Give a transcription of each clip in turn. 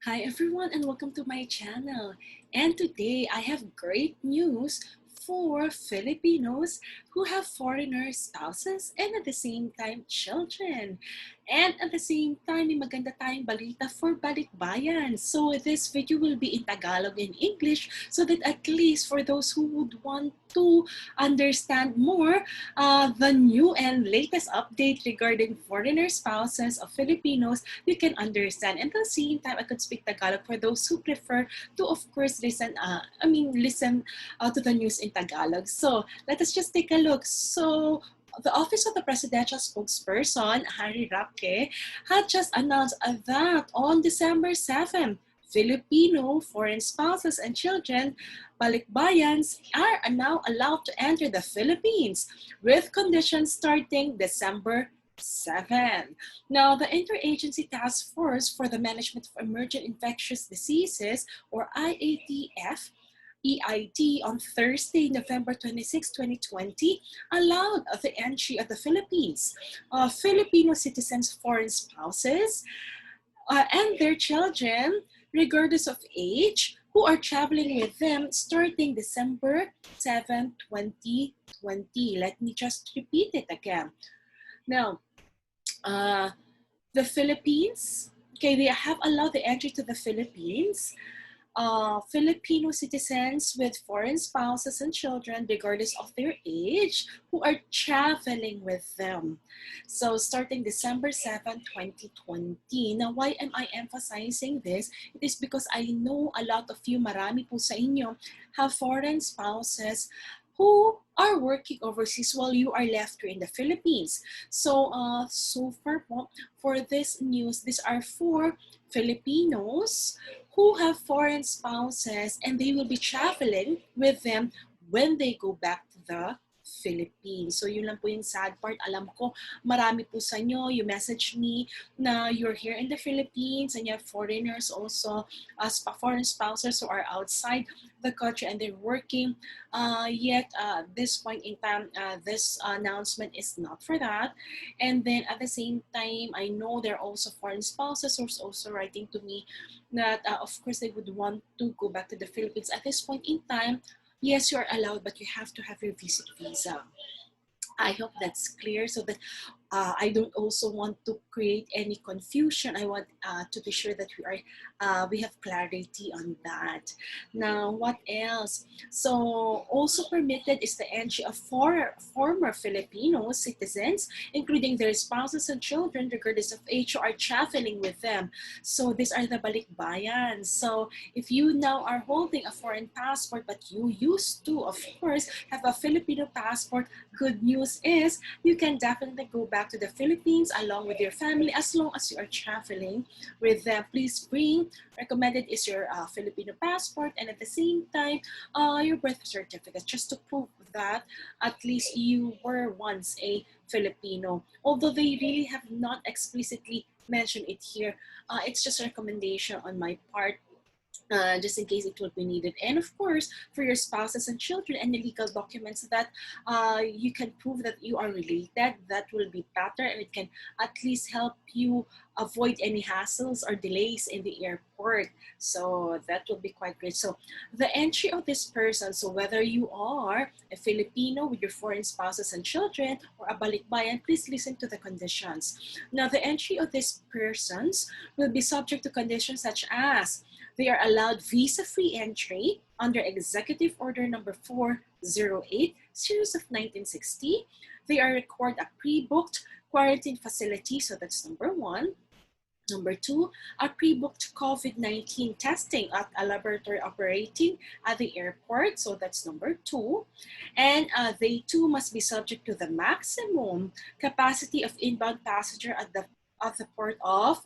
Hi everyone and welcome to my channel. And today I have great news for Filipinos who have foreigner spouses and at the same time children. And at the same time, may maganda tayong balita for Balikbayan. So this video will be in Tagalog and English so that at least for those who would want to understand more the new and latest update regarding foreigner spouses of Filipinos, you can understand. And at the same time, I could speak Tagalog for those who prefer to, of course, listen to the news in Tagalog. So let us just take a look. So the Office of the Presidential Spokesperson, Harry Roque, had just announced that on December 7, Filipino foreign spouses and children, Balikbayans, are now allowed to enter the Philippines with conditions starting December 7. Now, the Interagency Task Force for the Management of Emergent Infectious Diseases, or IATF, EID on Thursday, November 26, 2020, allowed the entry of the Philippines, Filipino citizens, foreign spouses, and their children, regardless of age, who are traveling with them starting December 7, 2020. Let me just repeat it again. Now, the Philippines, okay, they have allowed the entry to the Philippines Filipino citizens with foreign spouses and children, regardless of their age, who are traveling with them. So starting December 7, 2020. Now, why am I emphasizing this? It is because I know a lot of you, marami po sa inyo, have foreign spouses who are working overseas while you are left here in the Philippines. So, so far po, for this news, these are for Filipinos who have foreign spouses and they will be traveling with them when they go back to the Philippines. So yun lang po yung sad part. Alam ko, marami po sa inyo, you message me na you're here in the Philippines and you have foreigners also, foreign spouses who are outside the country and they're working. Yet, this point in time, this announcement is not for that. And then at the same time, I know there are also foreign spouses who's also writing to me that, of course, they would want to go back to the Philippines. At this point in time, yes, you are allowed, but you have to have your visit visa. I hope that's clear so that I don't also want to create any confusion. I want to be sure that we have clarity on that. Now, what else? So, also permitted is the entry of former Filipino citizens, including their spouses and children, regardless of age, who are traveling with them. So, these are the Balikbayans. So, if you now are holding a foreign passport, but you used to, of course, have a Filipino passport, good news is you can definitely go back to the Philippines along with your family as long as you are traveling with them. Please bring, recommended is your Filipino passport and at the same time your birth certificate, just to prove that at least you were once a Filipino. Although they really have not explicitly mentioned it here, it's just a recommendation on my part, just in case it will be needed. And of course, for your spouses and children, any legal documents that you can prove that you are related, that will be better and it can at least help you avoid any hassles or delays in the airport. So that will be quite great. So the entry of this person, so whether you are a Filipino with your foreign spouses and children or a balikbayan, please listen to the conditions. Now, the entry of these persons will be subject to conditions such as they are allowed visa-free entry under Executive Order Number 408, Series of 1960. They are required a pre-booked quarantine facility, so that's number one. Number two, a pre-booked COVID-19 testing at a laboratory operating at the airport. So that's number two. And they too must be subject to the maximum capacity of inbound passenger at the port of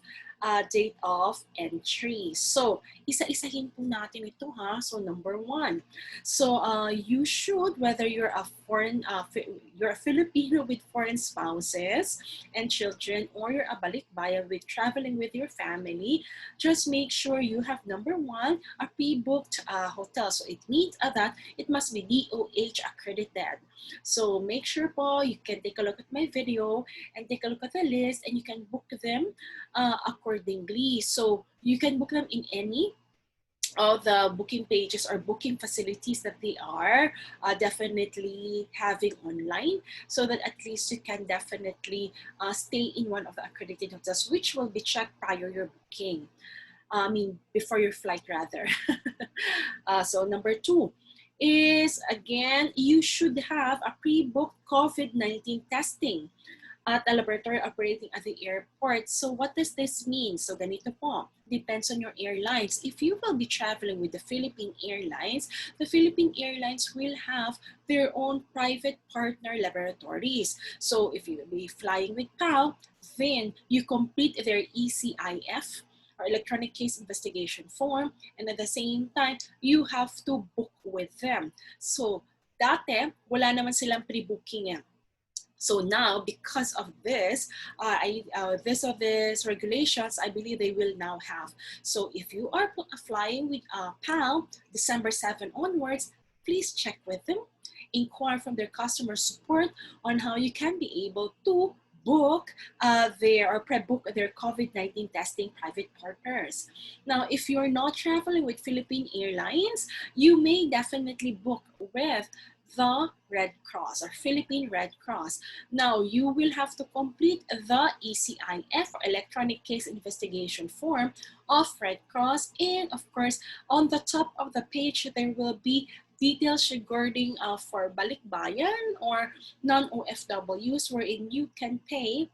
date of entry. So, isa-isahin po natin ito ha. So, number one. So, you should, whether you're a you're a Filipino with foreign spouses and children, or you're a balikbayan with traveling with your family, just make sure you have, number one, a pre-booked hotel. So it means that it must be DOH accredited. So make sure po you can take a look at my video and take a look at the list, and you can book them accordingly. So you can book them in any of the booking pages or booking facilities that they are definitely having online, so that at least you can definitely stay in one of the accredited hotels, which will be checked prior your booking. I mean, before your flight rather. So number two is, again, you should have a pre-booked COVID-19 testing at a laboratory operating at the airport. So what does this mean? So ganito po, depends on your airlines. If you will be traveling with the Philippine Airlines, the Philippine Airlines will have their own private partner laboratories. So if you will be flying with PAL, then you complete their ECIF, or electronic case investigation form, and at the same time, you have to book with them. So dati, wala naman silang pre-booking yan. So now, because of this, this regulations, I believe they will now have. So if you are flying with PAL, December 7 onwards, please check with them, inquire from their customer support on how you can be able to book pre-book their COVID-19 testing private partners. Now, if you're not traveling with Philippine Airlines, you may definitely book with the Red Cross or Philippine Red Cross. Now, you will have to complete the ECIF or electronic case investigation form of Red Cross, and of course, on the top of the page, there will be details regarding for balikbayan or non-OFWs, wherein you can pay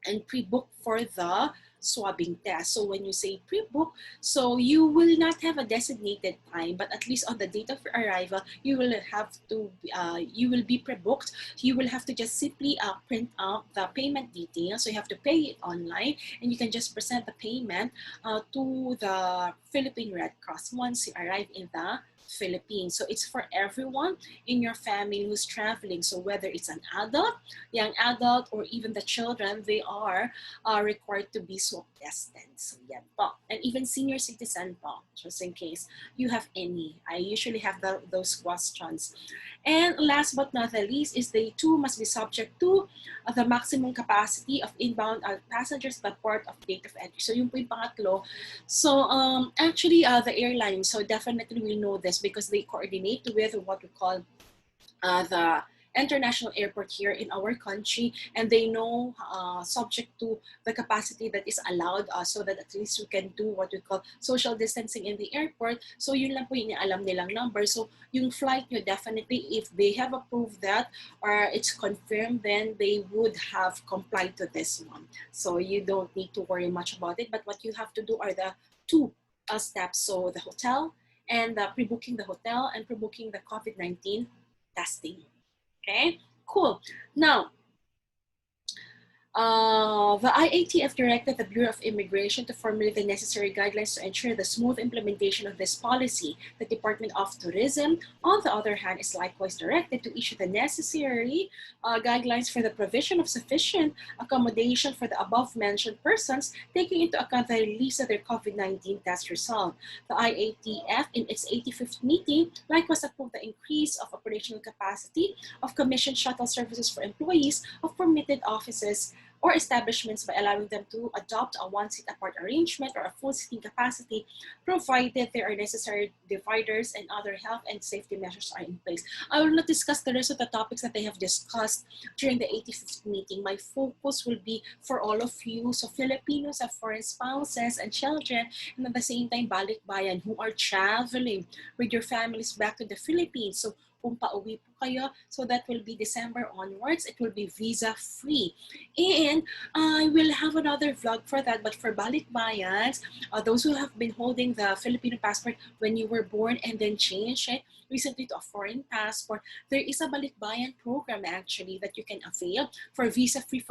and pre-book for the swabbing test. So when you say pre-book, so you will not have a designated time, but at least on the date of your arrival, you will be pre-booked. You will have to just simply print out the payment details. So you have to pay it online, and you can just present the payment to the Philippine Red Cross once you arrive in the Philippines. So it's for everyone in your family who's traveling. So whether it's an adult, young adult, or even the children, they are required to be swab tested. So yan po. And even senior citizen po, just in case you have any. I usually have those questions. And last but not the least is they too must be subject to the maximum capacity of inbound passengers at the port of date of entry. So yung po yung pangatlo. So actually the airline, so definitely we know this because they coordinate with what we call the international airport here in our country, and they know subject to the capacity that is allowed so that at least we can do what we call social distancing in the airport. So yun lang po yung alam nilang number. So yung flight nyo, definitely if they have approved that or it's confirmed, then they would have complied to this one. So you don't need to worry much about it, but what you have to do are the two steps. So the hotel and pre-booking the hotel and pre-booking the COVID-19 testing. Okay, cool. Now, the IATF directed the Bureau of Immigration to formulate the necessary guidelines to ensure the smooth implementation of this policy. The Department of Tourism, on the other hand, is likewise directed to issue the necessary guidelines for the provision of sufficient accommodation for the above-mentioned persons, taking into account the release of their COVID-19 test result. The IATF, in its 85th meeting, likewise approved the increase of operational capacity of commissioned shuttle services for employees of permitted offices or establishments by allowing them to adopt a one-seat apart arrangement or a full seating capacity, provided there are necessary dividers and other health and safety measures are in place. I will not discuss the rest of the topics that they have discussed during the 85th meeting. My focus will be for all of you, so Filipinos have foreign spouses and children, and at the same time, balikbayan who are traveling with your families back to the Philippines. So kung pauwi po kayo, so that will be December onwards, it will be visa-free. And I will have another vlog for that, but for balikbayans, those who have been holding the Filipino passport when you were born and then changed it recently to a foreign passport, there is a balikbayan program actually that you can avail for visa-free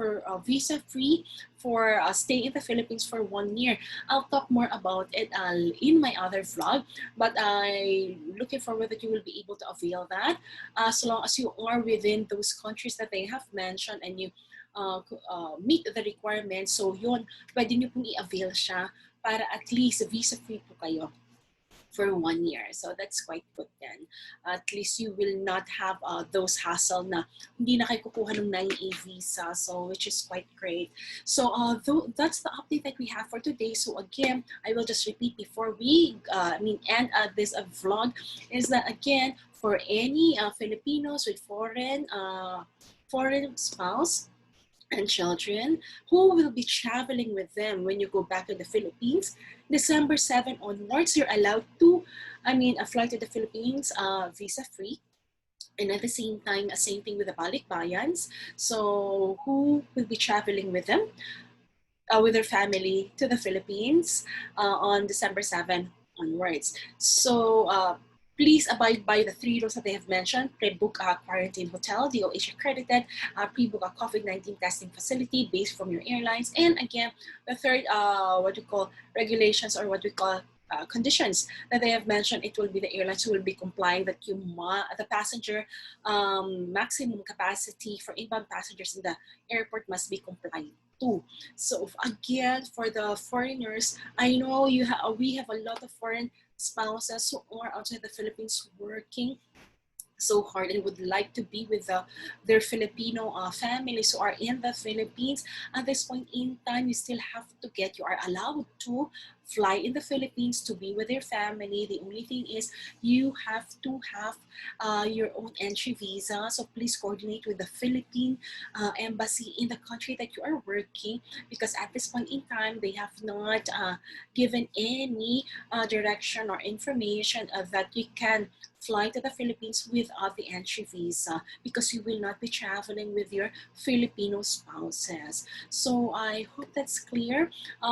for staying in the Philippines for 1 year. I'll talk more about it in my other vlog, but I'm looking forward that you will be able to avail that as long as you are within those countries that they have mentioned and you meet the requirements. So yun, pwede nyo pong i-avail siya para at least visa-free po kayo for 1 year. So that's quite good then. At least you will not have those hassle na hindi na kayo kukuha ng 9A visa, so which is quite great. So that's the update that we have for today. So again, I will just repeat before we end this vlog is that again, for any Filipinos with foreign spouse and children who will be traveling with them when you go back to the Philippines, December 7 onwards, you're allowed to, fly to the Philippines visa-free. And at the same time, same thing with the Balikbayans. So who will be traveling with them, with their family to the Philippines on December 7 onwards. So please abide by the 3 rules that they have mentioned. Pre-book a quarantine hotel, DOH accredited, pre-book a COVID-19 testing facility based from your airlines. And again, the third, what we call regulations or what we call conditions that they have mentioned, it will be the airlines who will be complying that the passenger maximum capacity for inbound passengers in the airport must be compliant too. So again, for the foreigners, I know we have a lot of foreign spouses who are outside the Philippines working so hard and would like to be with their Filipino families who are in the Philippines. At this point in time, you are allowed to fly in the Philippines to be with your family. The only thing is you have to have your own entry visa. So please coordinate with the Philippine embassy in the country that you are working, because at this point in time, they have not given any direction or information that you can fly to the Philippines without the entry visa, because you will not be traveling with your Filipino spouses. So I hope that's clear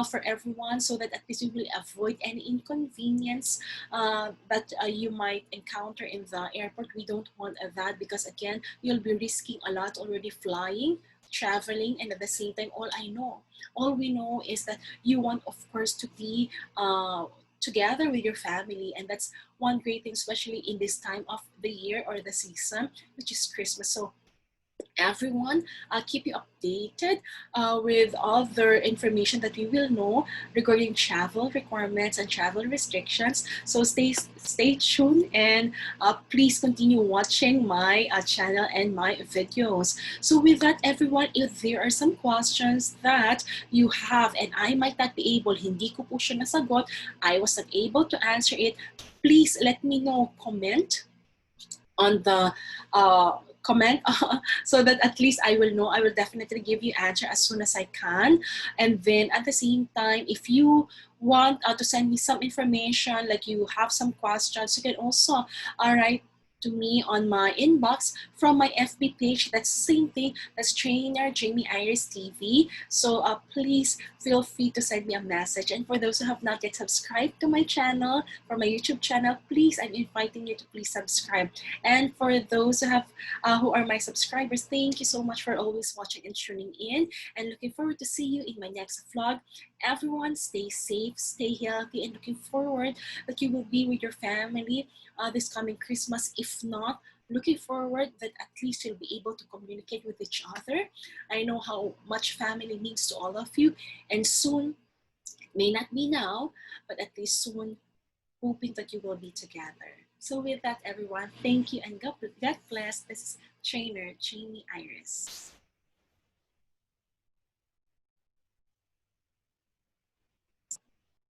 for everyone, so that at least you will avoid any inconvenience that you might encounter in the airport. We don't want that, because again, you'll be risking a lot already flying, traveling, and at the same time, all we know is that you want, of course, to be together with your family, and that's one great thing, especially in this time of the year or the season, which is Christmas. So everyone, I'll keep you updated with other information that we will know regarding travel requirements and travel restrictions. So stay tuned, and please continue watching my channel and my videos. So with that, everyone, if there are some questions that you have and I might not be able, hindi ko po siya nasagot, I was not able to answer it, please let me know, comment on the comment so that at least I will know. I will definitely give you answer as soon as I can. And then at the same time, if you want to send me some information, like you have some questions, you can also write to me on my inbox from my FB page. That's the same thing. That's trainer Jamey Iris TV. So please feel free to send me a message. And for those who have not yet subscribed to my channel, for my YouTube channel, please, I'm inviting you to please subscribe. And for those who are my subscribers, thank you so much for always watching and tuning in. And looking forward to see you in my next vlog. Everyone, stay safe, stay healthy, and looking forward that you will be with your family this coming Christmas. If not, looking forward that at least you'll be able to communicate with each other. I know how much family means to all of you, and soon, may not be now, but at least soon, hoping that you will be together. So with that, everyone, thank you and God bless. This is trainer Jamey Iris.